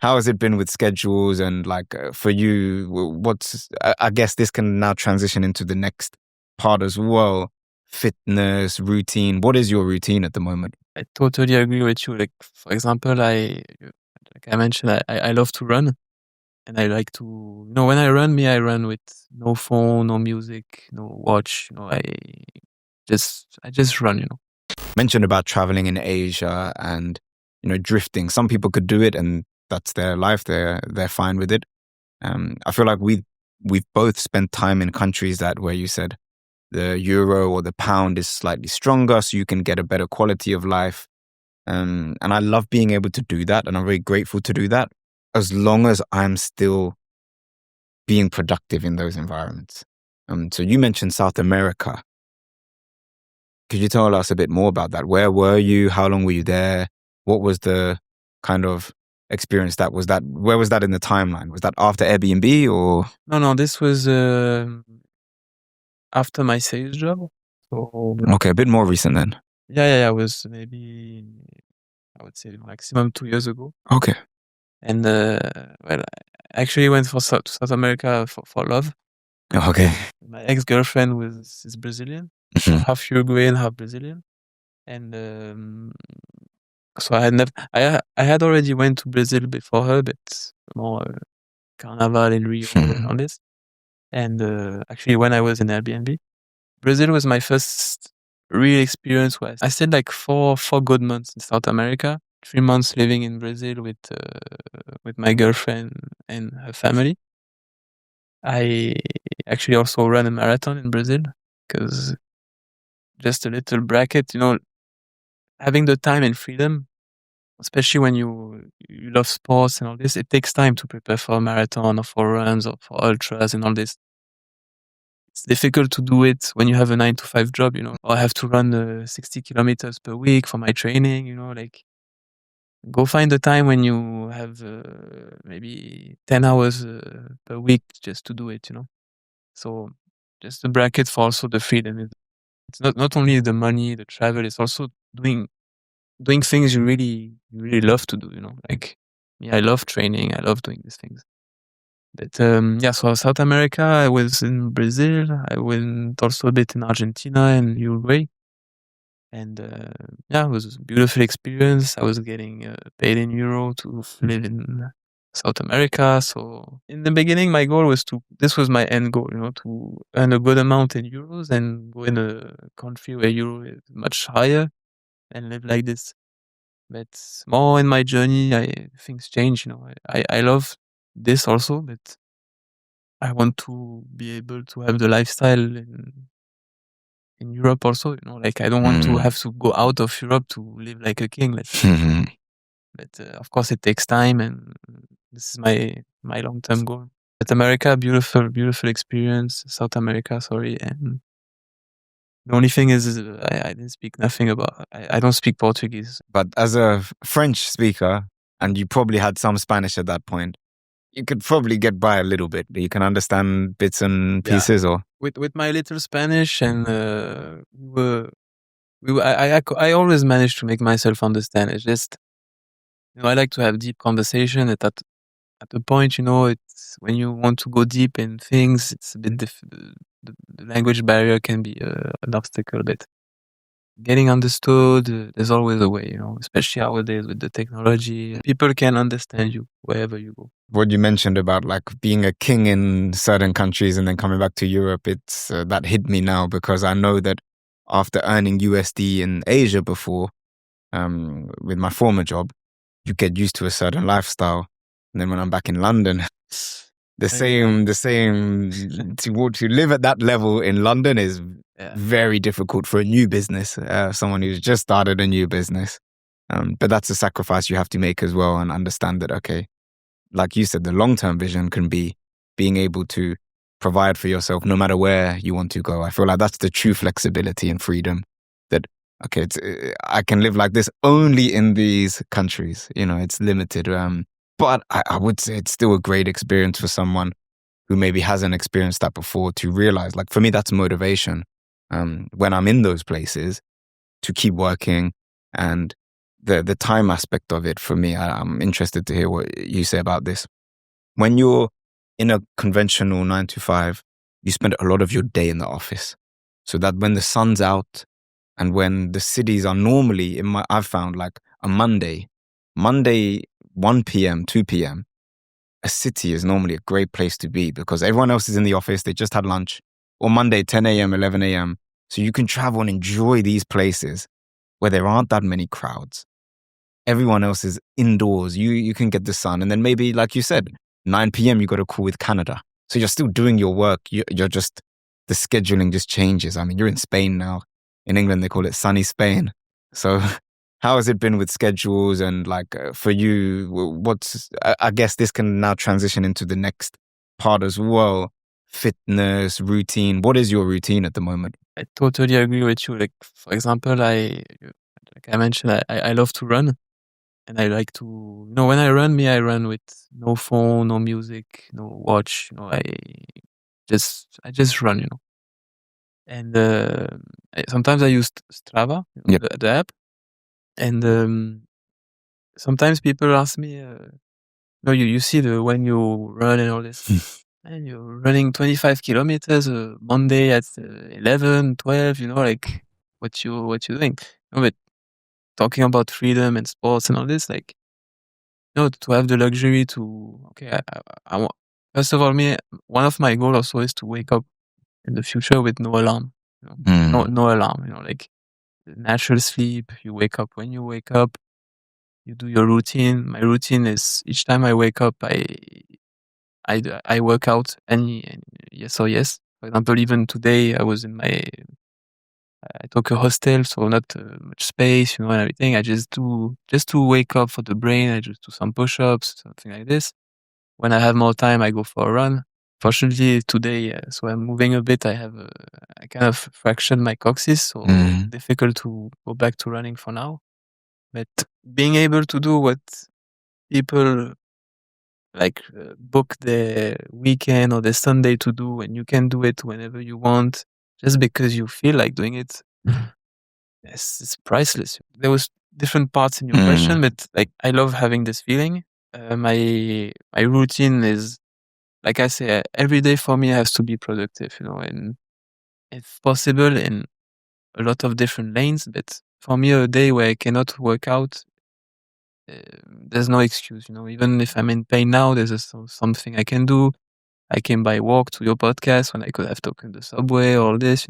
how has it been with schedules and like for you, I guess this can now transition into the next part as well. Fitness, routine. What is your routine at the moment? I totally agree with you. Like, for example, like I mentioned, I love to run, and I like to, when I run with no phone, no music, no watch. I just run. Mentioned about traveling in Asia and drifting. Some people could do it, and that's their life. They're fine with it. I feel like we've both spent time in countries where you said the euro or the pound is slightly stronger, so you can get a better quality of life. And I love being able to do that, and I'm very grateful to do that, as long as I'm still being productive in those environments. So you mentioned South America. Could you tell us a bit more about that? Where were you? How long were you there? What was the kind of experience where was that in the timeline? Was that after Airbnb or? No, this was after my sales job. So Okay, a bit more recent then. Yeah. It was maybe, I would say, maximum 2 years ago. Okay. And I actually went to South America for love. Okay. My ex-girlfriend is Brazilian, half Uruguayan, half Brazilian, and so I had already went to Brazil before her, but more Carnaval in Rio and all this. And actually, when I was in Airbnb, Brazil was my first real experience. Where I stayed like four good months in South America, 3 months living in Brazil with my girlfriend and her family. I actually also ran a marathon in Brazil, because just a little bracket, having the time and freedom, especially when you love sports and all this, it takes time to prepare for a marathon or for runs or for ultras and all this. It's difficult to do it when you have a 9-to-5 job, or I have to run 60 kilometers per week for my training, like go find the time when you have maybe 10 hours per week just to do it, So just the bracket for also the freedom. It's not only the money, the travel, it's also doing things you really love to do, like I love training, I love doing these things. But so South America, I was in Brazil, I went also a bit in Argentina and Uruguay, and it was a beautiful experience. I was getting paid in euro to live in South America. So in the beginning, my goal was this was my end goal, to earn a good amount in euros and go in a country where euro is much higher and live like this. But more in my journey, things change. I love this also, but I want to be able to have the lifestyle in Europe also. Like I don't want to have to go out of Europe to live like a king. But of course, it takes time, and this is my long-term goal. But America, beautiful experience. South America, sorry, and the only thing is I didn't speak nothing about. I don't speak Portuguese. But as a French speaker, and you probably had some Spanish at that point, you could probably get by a little bit. You can understand bits and pieces, or with my little Spanish, and I always manage to make myself understand. It's just I like to have deep conversation. At a point, it's when you want to go deep in things, it's a bit the language barrier can be an obstacle, but getting understood, there's always a way, especially nowadays with the technology. People can understand you wherever you go. What you mentioned about like being a king in certain countries and then coming back to Europe, it's that hit me now, because I know that after earning USD in Asia before, with my former job, you get used to a certain lifestyle. And then when I'm back in London, the same to live at that level in London is very difficult for a new business, someone who's just started a new business. But that's a sacrifice you have to make as well, and understand that, okay, like you said, the long-term vision can be being able to provide for yourself no matter where you want to go. I feel like that's the true flexibility and freedom, that, okay, I can live like this only in these countries. It's limited. But I would say it's still a great experience for someone who maybe hasn't experienced that before to realize, like for me, that's motivation. When I'm in those places, to keep working and the time aspect of it for me. I'm interested to hear what you say about this. When you're in a conventional 9 to 5, you spend a lot of your day in the office. So that when the sun's out and when the cities are normally I've found like a Monday 1 p.m., 2 p.m., a city is normally a great place to be because everyone else is in the office. They just had lunch. Or Monday, 10 a.m., 11 a.m. So you can travel and enjoy these places where there aren't that many crowds. Everyone else is indoors. You can get the sun. And then maybe, like you said, 9 p.m. you got a call with Canada. So you're still doing your work. You're just, the scheduling just changes. I mean, you're in Spain now. In England, they call it sunny Spain. So how has it been with schedules and for you, I guess this can now transition into the next part as well. Fitness, routine. What is your routine at the moment? I totally agree with you. Like, for example, like I mentioned, I love to run. And I like to, when I run with no phone, no music, no watch. I just run. And sometimes I use Strava, Yep. the app. And sometimes people ask me, you see when you run and all this, and you're running 25 kilometers Monday at 11, 12. Like what you doing? But talking about freedom and sports and all this, like. To have the luxury to, okay, I want, first of all, one of my goals also is to wake up in the future with no alarm, no alarm, like natural sleep. You wake up when you wake up, you do your routine. My routine is each time I wake up, I work out yes or yes. For example, even today I took a hostel, so not much space, and everything. I just to wake up for the brain. I just do some push-ups, something like this. When I have more time, I go for a run. Fortunately, today, so I'm moving a bit. I kind of fractured my coccyx, so difficult to go back to running for now. But being able to do what people book the weekend or the Sunday to do, and you can do it whenever you want, just because you feel like doing it, it's priceless. There was different parts in your question, but I love having this feeling. My routine is, like I say, every day for me has to be productive, and if possible in a lot of different lanes. But for me, a day where I cannot work out, there's no excuse. Even if I'm in pain now, something I can do. I came by walk to your podcast when I could have taken the subway, all this.